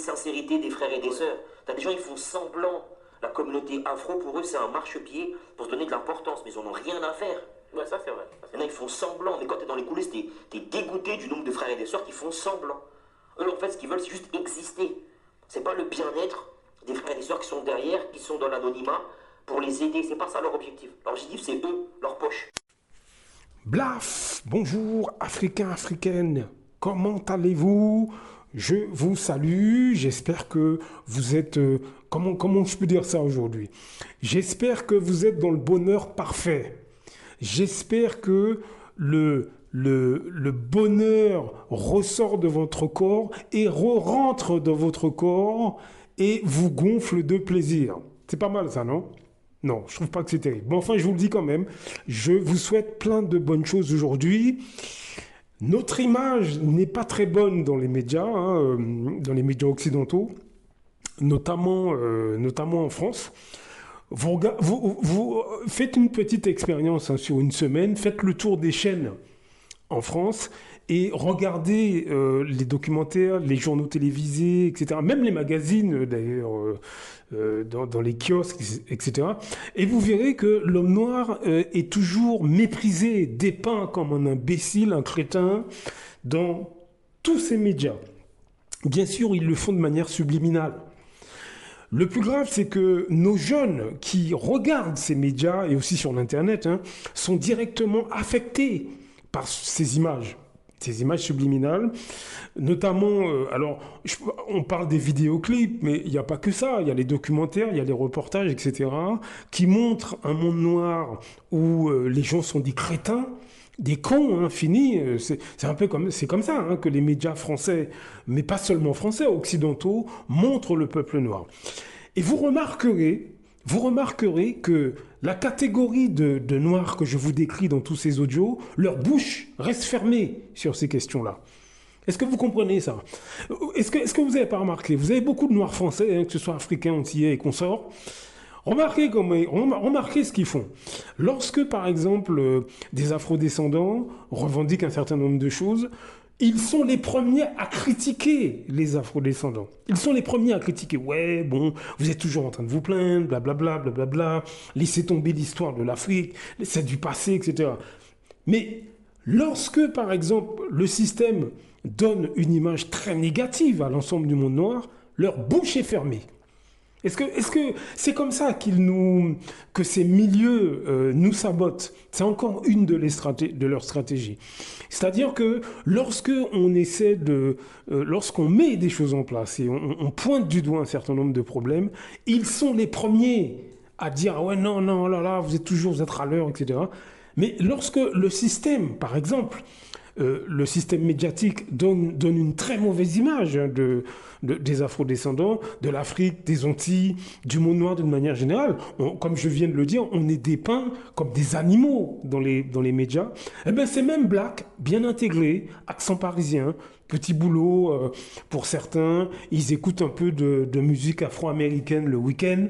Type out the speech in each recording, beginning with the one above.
sincérité des frères et des sœurs. T'as des gens, ils font semblant. La communauté afro, pour eux, c'est un marchepied pour se donner de l'importance, mais ils en ont rien à faire. Ouais, ça c'est vrai. Il y en a, ils font semblant, mais quand t'es dans les coulisses, t'es dégoûté du nombre de frères et de sœurs qui font semblant. Eux, en fait, ce qu'ils veulent, c'est juste exister. C'est pas le bien-être des frères et des sœurs qui sont derrière, qui sont dans l'anonymat, pour les aider. C'est pas ça leur objectif. Leur objectif, c'est eux, leur poche. Blaf, bonjour Africains, Africaines, comment allez-vous? Je vous salue, j'espère que vous êtes... comment je peux dire ça aujourd'hui? J'espère que vous êtes dans le bonheur parfait. J'espère que le bonheur ressort de votre corps et rentre dans votre corps et vous gonfle de plaisir. C'est pas mal ça, non? Non, je trouve pas que c'est terrible. Bon, enfin, je vous le dis quand même, je vous souhaite plein de bonnes choses aujourd'hui. Notre image n'est pas très bonne dans les médias, dans les médias occidentaux, notamment en France. Vous faites une petite expérience sur une semaine, faites le tour des chaînes en France et regardez les documentaires, les journaux télévisés, etc. Même les magazines, d'ailleurs, dans les kiosques, etc. Et vous verrez que l'homme noir est toujours méprisé, dépeint comme un imbécile, un crétin, dans tous ces médias. Bien sûr, ils le font de manière subliminale. Le plus grave, c'est que nos jeunes qui regardent ces médias, et aussi sur l'Internet, sont directement affectés par ces images subliminales, notamment, on parle des vidéoclips, mais il n'y a pas que ça, il y a les documentaires, il y a les reportages, etc., qui montrent un monde noir où les gens sont des crétins, des cons, finis. C'est un peu comme ça que les médias français, mais pas seulement français, occidentaux, montrent le peuple noir. Et vous remarquerez que la catégorie de noirs que je vous décris dans tous ces audios, leur bouche reste fermée sur ces questions-là. Est-ce que vous comprenez ça? Est-ce que vous n'avez pas remarqué? Vous avez beaucoup de noirs français, que ce soit africains, antillais et consorts. Remarquez ce qu'ils font. Lorsque, par exemple, des afrodescendants revendiquent un certain nombre de choses, ils sont les premiers à critiquer les afrodescendants. Ils sont les premiers à critiquer. Ouais, bon, vous êtes toujours en train de vous plaindre, blablabla, blablabla. Laissez tomber l'histoire de l'Afrique, c'est du passé, etc. Mais lorsque, par exemple, le système donne une image très négative à l'ensemble du monde noir, leur bouche est fermée. Est-ce que c'est comme ça que ces milieux nous sabotent? C'est encore une de leurs stratégies. C'est-à-dire que lorsqu'on met des choses en place et on pointe du doigt un certain nombre de problèmes, ils sont les premiers à dire ah ouais non oh là vous êtes râleurs, etc. Mais lorsque le système, par exemple, le système médiatique donne une très mauvaise image des afrodescendants, de l'Afrique, des Antilles, du monde noir d'une manière générale. Comme je viens de le dire, on est dépeint comme des animaux dans les médias. Eh bien, c'est même black, bien intégré, accent parisien, petit boulot pour certains. Ils écoutent un peu de musique afro-américaine le week-end.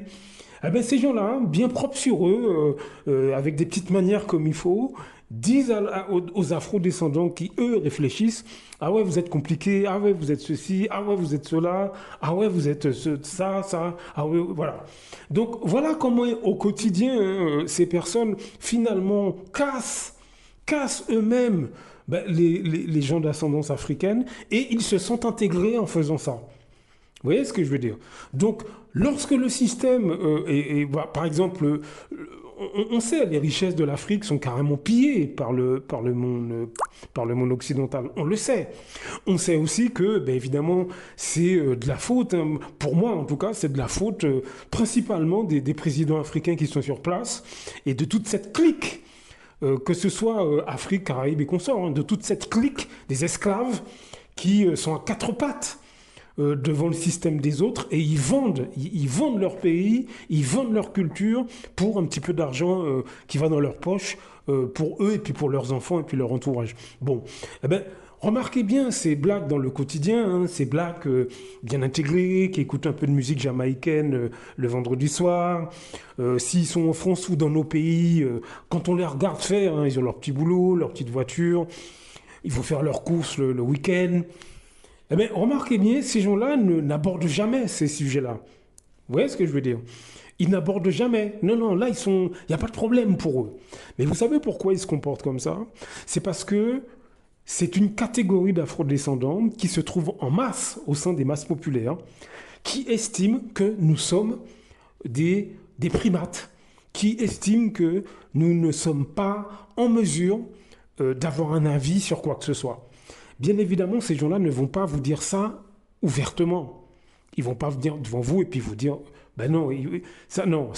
Eh bien, ces gens-là, bien propres sur eux, avec des petites manières comme il faut, disent aux afro-descendants qui, eux, réfléchissent « Ah ouais, vous êtes compliqués, ah ouais, vous êtes ceci, ah ouais, vous êtes cela, ah ouais, vous êtes ça, ah ouais, voilà. » Donc, voilà comment, au quotidien, ces personnes, finalement, cassent eux-mêmes les gens d'ascendance africaine et ils se sont intégrés en faisant ça. Vous voyez ce que je veux dire? Donc, lorsque le système, par exemple, on sait les richesses de l'Afrique sont carrément pillées par le monde occidental. On le sait. On sait aussi que, évidemment, c'est de la faute, pour moi en tout cas, c'est de la faute principalement des présidents africains qui sont sur place et de toute cette clique, que ce soit Afrique, Caraïbes et consorts, de toute cette clique des esclaves qui sont à quatre pattes devant le système des autres et ils vendent leur pays, ils vendent leur culture pour un petit peu d'argent qui va dans leur poche pour eux et puis pour leurs enfants et puis leur entourage. Bon, remarquez bien ces blacks dans le quotidien, ces blacks bien intégrés, qui écoutent un peu de musique jamaïcaine le vendredi soir. S'ils sont en France ou dans nos pays, quand on les regarde faire, ils ont leur petit boulot, leur petite voiture, ils vont faire leurs courses le week-end. Eh bien, remarquez bien, ces gens-là n'abordent jamais ces sujets-là. Vous voyez ce que je veux dire? Ils n'abordent jamais. Non, non, là, il n'y a pas de problème pour eux. Mais vous savez pourquoi ils se comportent comme ça? C'est parce que c'est une catégorie d'afrodescendants qui se trouve en masse au sein des masses populaires, qui estiment que nous sommes des primates, qui estiment que nous ne sommes pas en mesure d'avoir un avis sur quoi que ce soit. Bien évidemment, ces gens-là ne vont pas vous dire ça ouvertement. Ils ne vont pas venir devant vous et puis vous dire, ben non, ça non,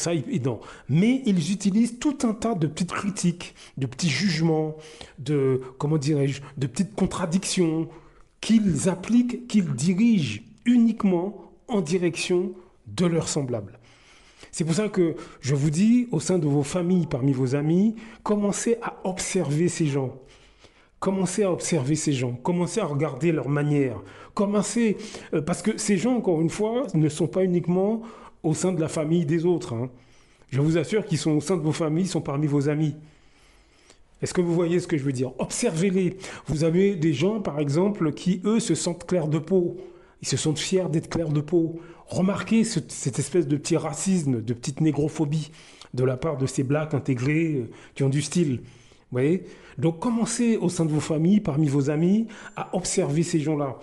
non. Mais ils utilisent tout un tas de petites critiques, de petits jugements, de, comment dirais-je, de petites contradictions qu'ils appliquent, qu'ils dirigent uniquement en direction de leurs semblables. C'est pour ça que je vous dis, au sein de vos familles, parmi vos amis, commencez à observer ces gens. Commencez à observer ces gens, commencez à regarder leur manière, commencez, parce que ces gens, encore une fois, ne sont pas uniquement au sein de la famille des autres. Hein. Je vous assure qu'ils sont au sein de vos familles, ils sont parmi vos amis. Est-ce que vous voyez ce que je veux dire? Observez-les. Vous avez des gens, par exemple, qui, eux, se sentent clairs de peau. Ils se sentent fiers d'être clairs de peau. Remarquez cette espèce de petit racisme, de petite négrophobie de la part de ces blacks intégrés qui ont du style. Vous voyez? Donc commencez au sein de vos familles, parmi vos amis, à observer ces gens-là.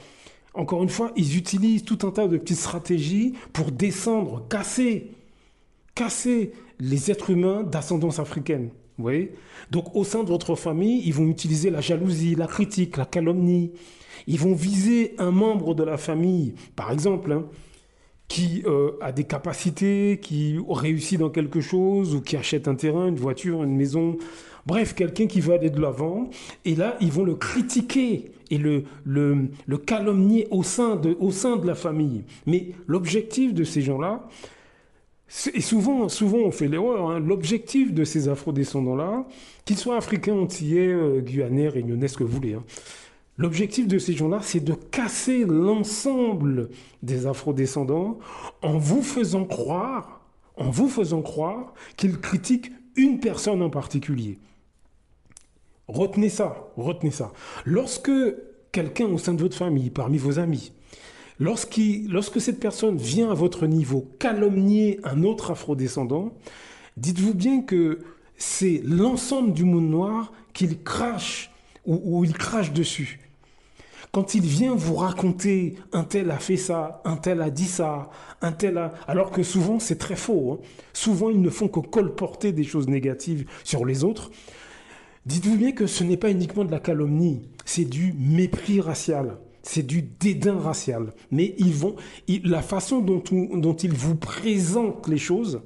Encore une fois, ils utilisent tout un tas de petites stratégies pour descendre, casser les êtres humains d'ascendance africaine. Vous voyez? Donc au sein de votre famille, ils vont utiliser la jalousie, la critique, la calomnie. Ils vont viser un membre de la famille, par exemple, hein, qui a des capacités, qui réussit dans quelque chose, ou qui achète un terrain, une voiture, une maison. Bref, quelqu'un qui veut aller de l'avant. Et là, ils vont le critiquer et le calomnier au sein de la famille. Mais l'objectif de ces gens-là, et souvent on fait l'erreur, hein, l'objectif de ces afrodescendants-là, qu'ils soient africains, antillais, guyanais, réunionnais, ce que vous voulez, hein, l'objectif de ces gens-là, c'est de casser l'ensemble des afrodescendants en vous faisant croire qu'ils critiquent une personne en particulier. Retenez ça, retenez ça. Lorsque quelqu'un au sein de votre famille, parmi vos amis, lorsque cette personne vient à votre niveau calomnier un autre afrodescendant, dites-vous bien que c'est l'ensemble du monde noir qu'il crache ou il crache dessus. Quand il vient vous raconter un tel a fait ça, un tel a dit ça, un tel a... Alors que souvent c'est très faux. Hein. Souvent ils ne font que colporter des choses négatives sur les autres. Dites-vous bien que ce n'est pas uniquement de la calomnie, c'est du mépris racial, c'est du dédain racial. Mais la façon dont ils vous présentent les choses,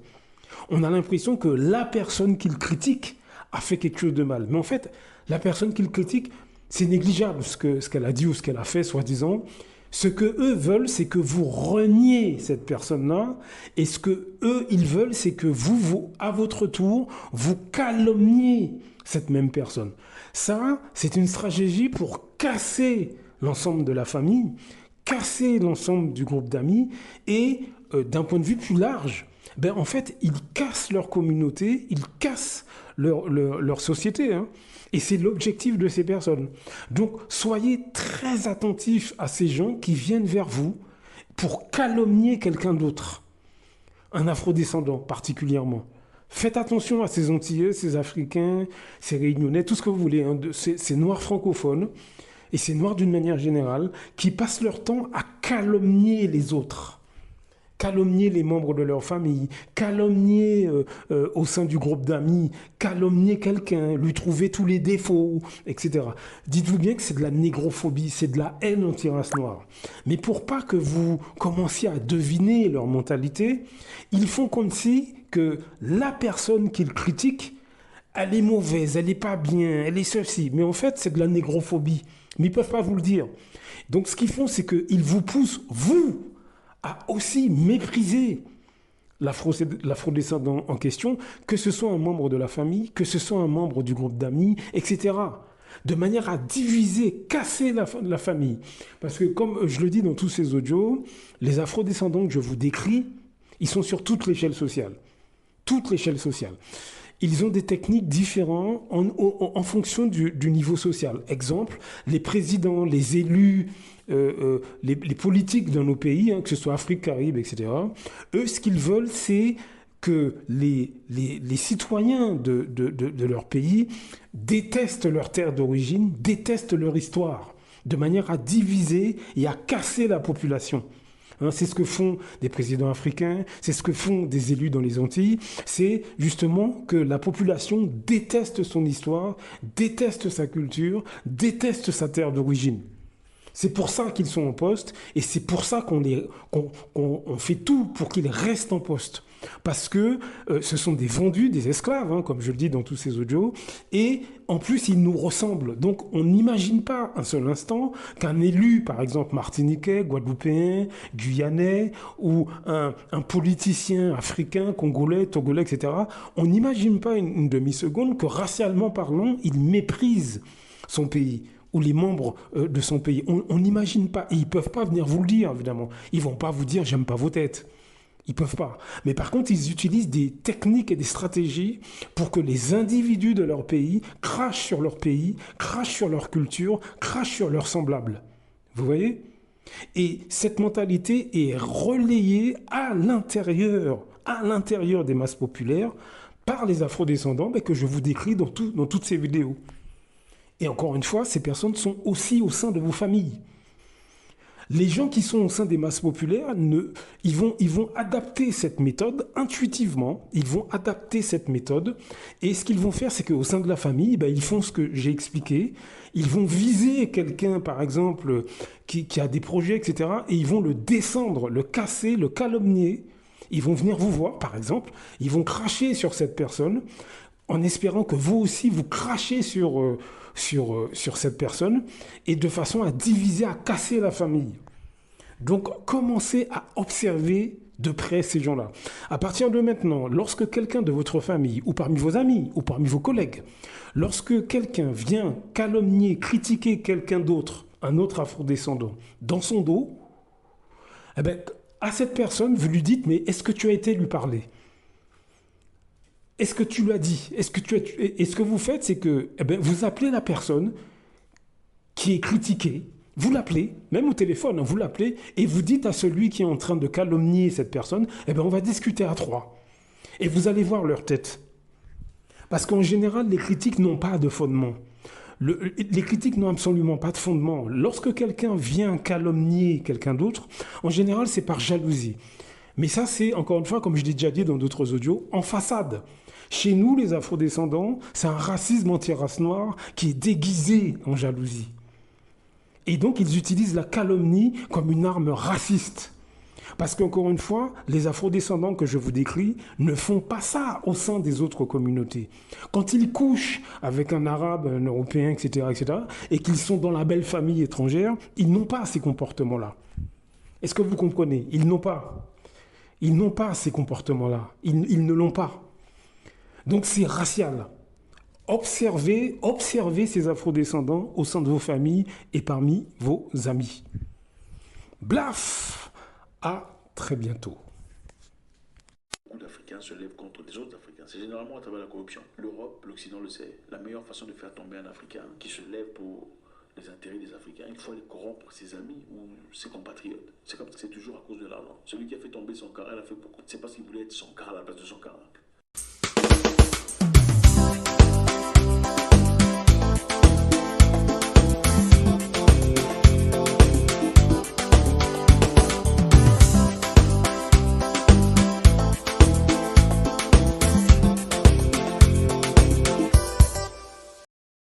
on a l'impression que la personne qu'ils critiquent a fait quelque chose de mal. Mais en fait, la personne qu'ils critiquent, c'est négligeable ce qu'elle a dit ou ce qu'elle a fait, soi-disant. Ce que eux veulent, c'est que vous reniez cette personne-là. Et ce que eux, ils veulent, c'est que vous, à votre tour, vous calomniez cette même personne. Ça, c'est une stratégie pour casser l'ensemble de la famille, casser l'ensemble du groupe d'amis et, d'un point de vue plus large, en fait, ils cassent leur communauté, ils cassent leur société. Hein. Et c'est l'objectif de ces personnes. Donc, soyez très attentifs à ces gens qui viennent vers vous pour calomnier quelqu'un d'autre, un afrodescendant particulièrement. Faites attention à ces Antillais, ces Africains, ces Réunionnais, tout ce que vous voulez, hein, ces Noirs francophones, et ces Noirs d'une manière générale, qui passent leur temps à calomnier les autres. Calomnier les membres de leur famille, calomnier au sein du groupe d'amis, calomnier quelqu'un, lui trouver tous les défauts, etc. Dites-vous bien que c'est de la négrophobie, c'est de la haine anti-race noire. Mais pour pas que vous commenciez à deviner leur mentalité, ils font comme si que la personne qu'ils critiquent, elle est mauvaise, elle n'est pas bien, elle est ceci. Mais en fait, c'est de la négrophobie. Mais ils ne peuvent pas vous le dire. Donc ce qu'ils font, c'est qu'ils vous poussent, vous, à aussi mépriser l'afrodescendant en question, que ce soit un membre de la famille, que ce soit un membre du groupe d'amis, etc. De manière à diviser, casser la famille. Parce que comme je le dis dans tous ces audios, les afrodescendants que je vous décris, ils sont sur toute l'échelle sociale. Toute l'échelle sociale. Ils ont des techniques différentes en fonction du niveau social. Exemple, les présidents, les élus, les politiques dans nos pays, hein, que ce soit Afrique, Caraïbes, etc., eux, ce qu'ils veulent, c'est que les citoyens de leur pays détestent leur terre d'origine, détestent leur histoire, de manière à diviser et à casser la population. Hein, c'est ce que font des présidents africains, c'est ce que font des élus dans les Antilles, c'est justement que la population déteste son histoire, déteste sa culture, déteste sa terre d'origine. C'est pour ça qu'ils sont en poste et c'est pour ça qu'on fait tout pour qu'ils restent en poste. Parce que ce sont des vendus, des esclaves, hein, comme je le dis dans tous ces audios, et en plus ils nous ressemblent. Donc on n'imagine pas un seul instant qu'un élu, par exemple martiniquais, guadeloupéen, guyanais, ou un politicien africain, congolais, togolais, etc., on n'imagine pas une demi-seconde que racialement parlant, il méprise son pays ou les membres de son pays. On n'imagine pas, et ils ne peuvent pas venir vous le dire, évidemment. Ils ne vont pas vous dire « j'aime pas vos têtes ». Ils ne peuvent pas. Mais par contre, ils utilisent des techniques et des stratégies pour que les individus de leur pays crachent sur leur pays, crachent sur leur culture, crachent sur leurs semblables. Vous voyez ? Et cette mentalité est relayée à l'intérieur des masses populaires par les afrodescendants que je vous décris dans toutes ces vidéos. Et encore une fois, ces personnes sont aussi au sein de vos familles. Les gens qui sont au sein des masses populaires, ils vont adapter cette méthode intuitivement. Ils vont adapter cette méthode. Et ce qu'ils vont faire, c'est qu'au sein de la famille, ils font ce que j'ai expliqué. Ils vont viser quelqu'un, par exemple, qui a des projets, etc. Et ils vont le descendre, le casser, le calomnier. Ils vont venir vous voir, par exemple. Ils vont cracher sur cette personne en espérant que vous aussi, vous crachez sur cette personne et de façon à diviser, à casser la famille. Donc, commencez à observer de près ces gens-là. À partir de maintenant, lorsque quelqu'un de votre famille, ou parmi vos amis, ou parmi vos collègues, lorsque quelqu'un vient calomnier, critiquer quelqu'un d'autre, un autre afrodescendant, dans son dos, à cette personne, vous lui dites, mais est-ce que tu as été lui parler ? Est-ce que tu l'as dit ? Et ce que vous faites, c'est que vous appelez la personne qui est critiquée, vous l'appelez, même au téléphone, vous l'appelez, et vous dites à celui qui est en train de calomnier cette personne, on va discuter à trois. Et vous allez voir leur tête. Parce qu'en général, les critiques n'ont pas de fondement. Les critiques n'ont absolument pas de fondement. Lorsque quelqu'un vient calomnier quelqu'un d'autre, en général, c'est par jalousie. Mais ça, c'est, encore une fois, comme je l'ai déjà dit dans d'autres audios, en façade. Chez nous, les afrodescendants, c'est un racisme anti-race noire qui est déguisé en jalousie. Et donc, ils utilisent la calomnie comme une arme raciste. Parce qu'encore une fois, les afrodescendants que je vous décris ne font pas ça au sein des autres communautés. Quand ils couchent avec un arabe, un européen, etc., et qu'ils sont dans la belle famille étrangère, ils n'ont pas ces comportements-là. Est-ce que vous comprenez ? Ils n'ont pas. Ils n'ont pas ces comportements-là. Ils ne l'ont pas. Donc c'est racial. Observez ces afrodescendants au sein de vos familles et parmi vos amis. Blaf! À très bientôt. Beaucoup d'Africains se lèvent contre des autres Africains. C'est généralement à travers la corruption. L'Europe, l'Occident le sait. La meilleure façon de faire tomber un Africain qui se lève pour les intérêts des Africains, il faut aller corrompre ses amis ou ses compatriotes. C'est comme ça, c'est toujours à cause de l'argent. Celui qui a fait tomber son cara, il a fait beaucoup. C'est parce qu'il voulait être son cara à la place de son cara.